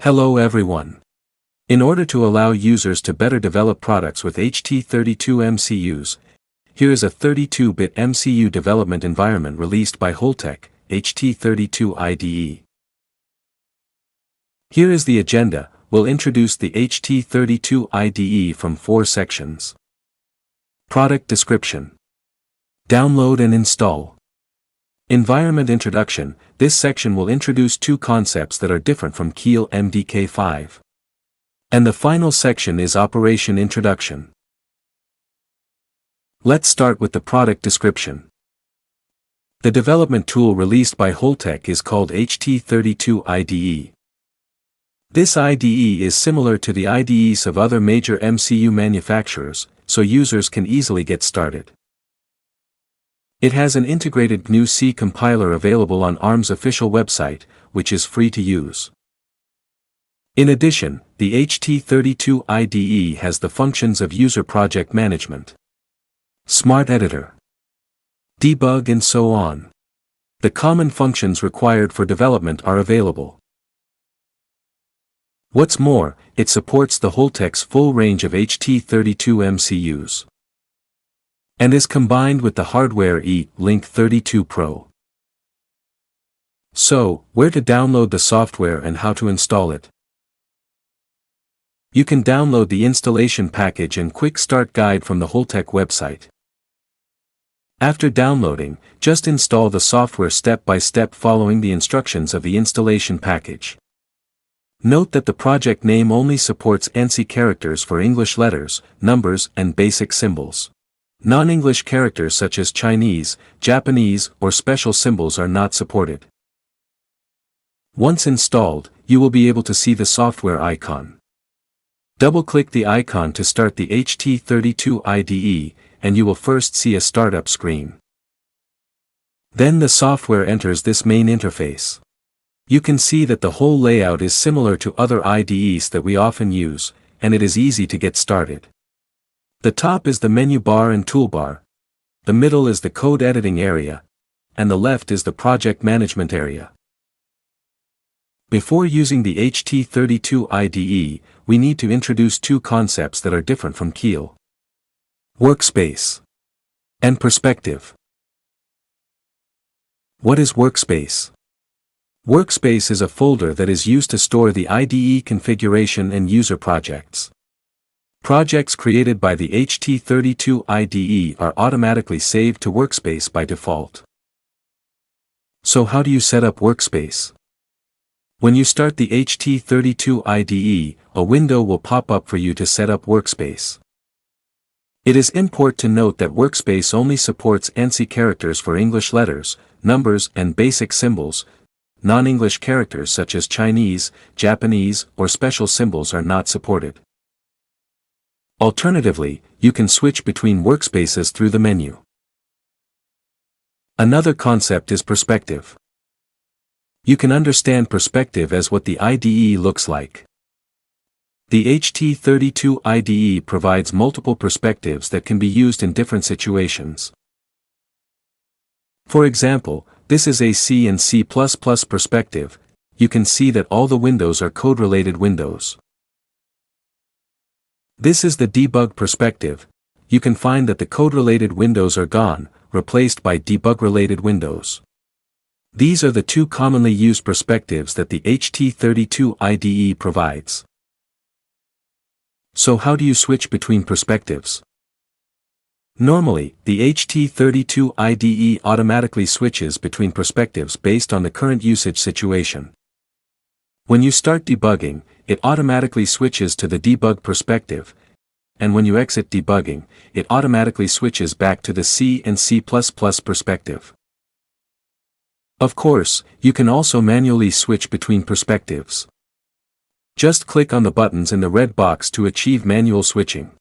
Hello everyone. In order to allow users to better develop products with HT32 MCUs, here is a 32-bit MCU development environment released by Holtec, HT32 IDE. Here is the agenda. We'll introduce the HT32 IDE from 4 sections. Product description. Download and install. Environment introduction. This section will introduce 2 concepts that are different from Kiel MDK5. And the final section is operation introduction. Let's start with the product description. The development tool released by Holtec is called HT32 IDE. This IDE is similar to the IDEs of other major MCU manufacturers, so users can easily get started. It has an integrated GNU-C compiler available on ARM's official website, which is free to use. In addition, the HT32 IDE has the functions of user project management, smart editor, debug and so on. The common functions required for development are available. What's more, it supports the Holtec's full range of HT32 MCUs. And is combined with the hardware E-Link 32 Pro. So, where to download the software and how to install it? You can download the installation package and quick start guide from the Holtec website. After downloading, just install the software step by step following the instructions of the installation package. Note that the project name only supports ANSI characters for English letters, numbers, and basic symbols. Non-English characters such as Chinese, Japanese, or special symbols are not supported. Once installed, you will be able to see the software icon. Double-click the icon to start the HT32 IDE, and you will first see a startup screen. Then the software enters this main interface. You can see that the whole layout is similar to other IDEs that we often use, and it is easy to get started. The top is the menu bar and toolbar, the middle is the code editing area, and the left is the project management area. Before using the HT32 IDE, we need to introduce 2 concepts that are different from Kiel: workspace and perspective. What is workspace? Workspace is a folder that is used to store the IDE configuration and user projects. Projects created by the HT32 IDE are automatically saved to Workspace by default. So how do you set up Workspace? When you start the HT32 IDE, a window will pop up for you to set up Workspace. It is important to note that Workspace only supports ANSI characters for English letters, numbers, and basic symbols. Non-English characters such as Chinese, Japanese, or special symbols are not supported. Alternatively, you can switch between workspaces through the menu. Another concept is perspective. You can understand perspective as what the IDE looks like. The HT32 IDE provides multiple perspectives that can be used in different situations. For example, this is a C and C++ perspective. You can see that all the windows are code-related windows. This is the debug perspective. You can find that the code-related windows are gone, replaced by debug-related windows. These are the 2 commonly used perspectives that the HT32 IDE provides. So how do you switch between perspectives? Normally, the HT32 IDE automatically switches between perspectives based on the current usage situation. When you start debugging, it automatically switches to the debug perspective, and when you exit debugging, it automatically switches back to the C and C++ perspective. Of course, you can also manually switch between perspectives. Just click on the buttons in the red box to achieve manual switching.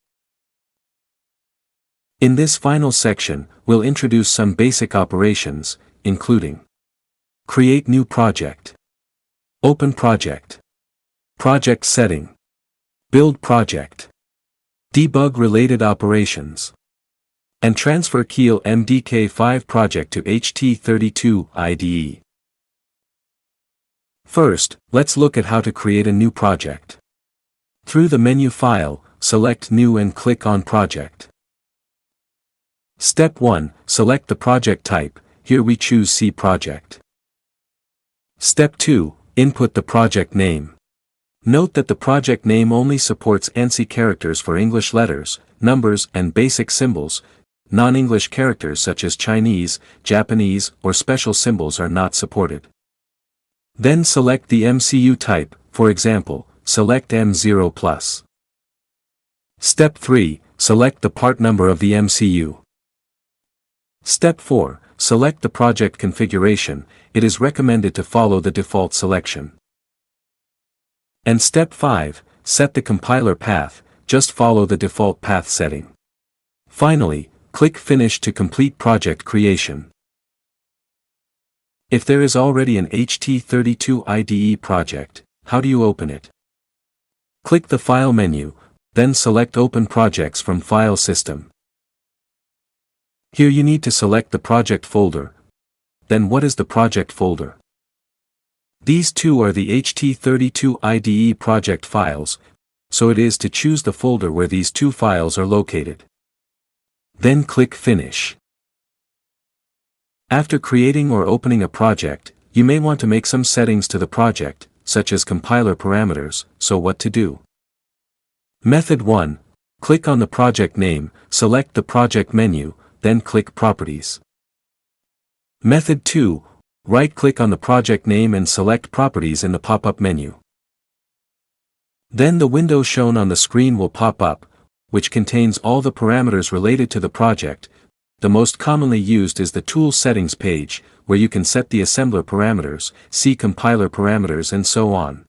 In this final section, we'll introduce some basic operations, including create new project, open project, project setting, build project, debug related operations, and transfer Kiel MDK5 project to HT32 IDE. First, let's look at how to create a new project. Through the menu File, select New and click on Project. Step 1, select the project type, here we choose C project. Step 2, input the project name. Note that the project name only supports ANSI characters for English letters, numbers, and basic symbols. Non-English characters such as Chinese, Japanese, or special symbols are not supported. Then select the MCU type, for example, select M0+. Step 3, select the part number of the MCU. Step 4, select the project configuration, it is recommended to follow the default selection. And Step 5, set the compiler path, just follow the default path setting. Finally, click Finish to complete project creation. If there is already an HT32-IDE project, how do you open it? Click the File menu, then select Open Projects from File System. Here you need to select the project folder. Then what is the project folder? These two are the HT32-IDE project files, so it is to choose the folder where these two files are located. Then click Finish. After creating or opening a project, you may want to make some settings to the project, such as compiler parameters, so what to do? Method 1. Click on the project name, select the project menu, then click Properties. Method 2. Right-click on the project name and select Properties in the pop-up menu. Then the window shown on the screen will pop up, which contains all the parameters related to the project. The most commonly used is the Tools Settings page, where you can set the assembler parameters, see compiler parameters and so on.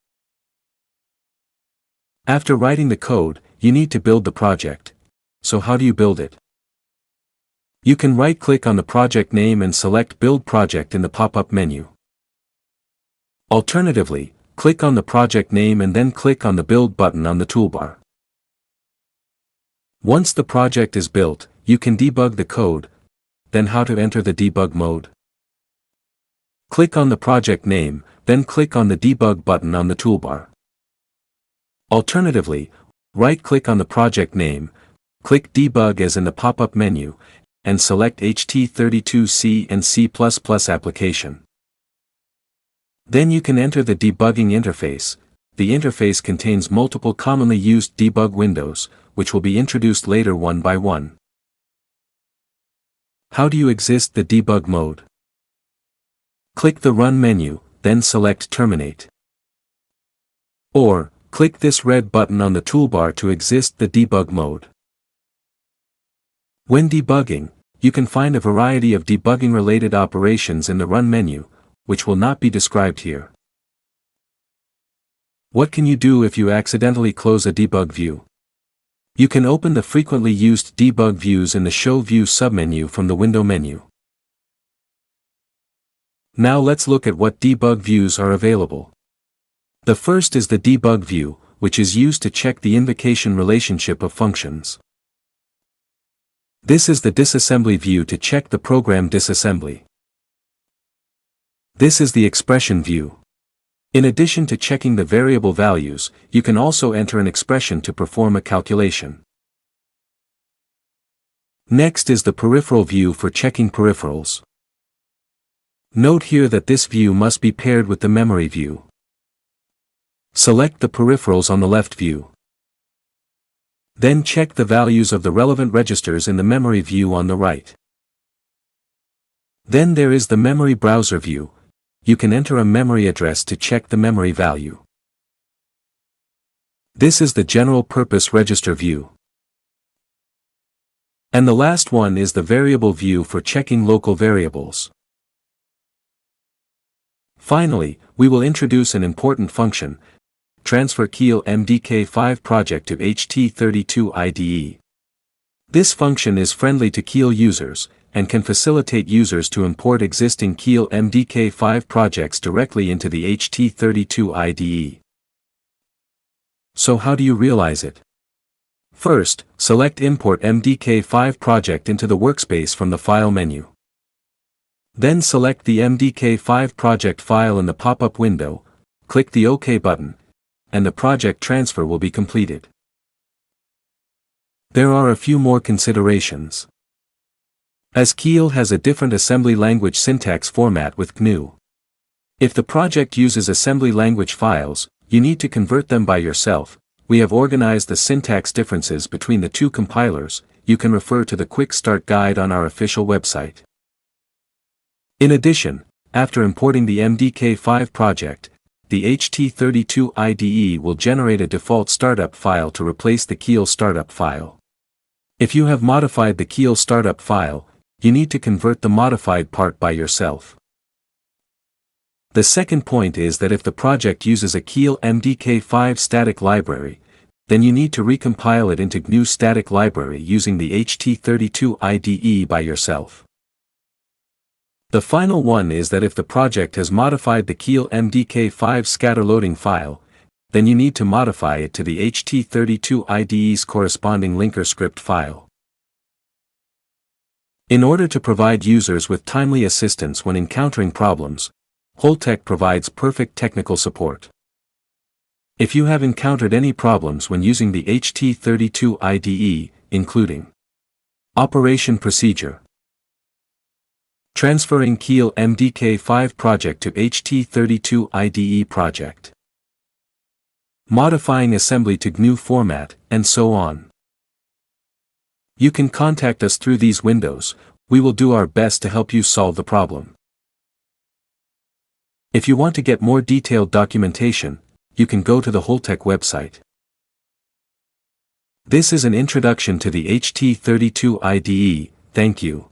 After writing the code, you need to build the project. So how do you build it? You can right-click on the project name and select Build Project in the pop-up menu. Alternatively, click on the project name and then click on the Build button on the toolbar. Once the project is built, you can debug the code. Then how to enter the debug mode? Click on the project name, then click on the Debug button on the toolbar. Alternatively, right-click on the project name, click Debug as in the pop-up menu, and select HT32C and C++ application. Then you can enter the debugging interface. The interface contains multiple commonly used debug windows, which will be introduced later one by one. How do you exit the debug mode? Click the Run menu, then select Terminate. Or, click this red button on the toolbar to exit the debug mode. When debugging, you can find a variety of debugging-related operations in the Run menu, which will not be described here. What can you do if you accidentally close a debug view? You can open the frequently used debug views in the Show View submenu from the Window menu. Now let's look at what debug views are available. The first is the debug view, which is used to check the invocation relationship of functions. This is the disassembly view to check the program disassembly. This is the expression view. In addition to checking the variable values, you can also enter an expression to perform a calculation. Next is the peripheral view for checking peripherals. Note here that this view must be paired with the memory view. Select the peripherals on the left view. Then check the values of the relevant registers in the memory view on the right. Then there is the memory browser view. You can enter a memory address to check the memory value. This is the general purpose register view. And the last one is the variable view for checking local variables. Finally, we will introduce an important function, transfer Kiel MDK5 project to HT32-IDE. This function is friendly to Kiel users, and can facilitate users to import existing Kiel MDK5 projects directly into the HT32-IDE. So how do you realize it? First, select Import MDK5 project into the workspace from the File menu. Then select the MDK5 project file in the pop-up window, click the OK button, and the project transfer will be completed. There are a few more considerations. As Keil has a different assembly language syntax format with GNU. If the project uses assembly language files, you need to convert them by yourself. We have organized the syntax differences between the two compilers. You can refer to the Quick Start Guide on our official website. In addition, after importing the MDK5 project, the HT32-IDE will generate a default startup file to replace the Keil startup file. If you have modified the Keil startup file, you need to convert the modified part by yourself. The second point is that if the project uses a Keil MDK5 static library, then you need to recompile it into GNU static library using the HT32-IDE by yourself. The final one is that if the project has modified the Keil MDK5 scatter loading file, then you need to modify it to the HT32-IDE's corresponding linker script file. In order to provide users with timely assistance when encountering problems, Holtec provides perfect technical support. If you have encountered any problems when using the HT32-IDE, including operation procedure, transferring Keil MDK5 project to HT32-IDE project, modifying assembly to GNU format, and so on, you can contact us through these windows. We will do our best to help you solve the problem. If you want to get more detailed documentation, you can go to the Holtec website. This is an introduction to the HT32-IDE. Thank you.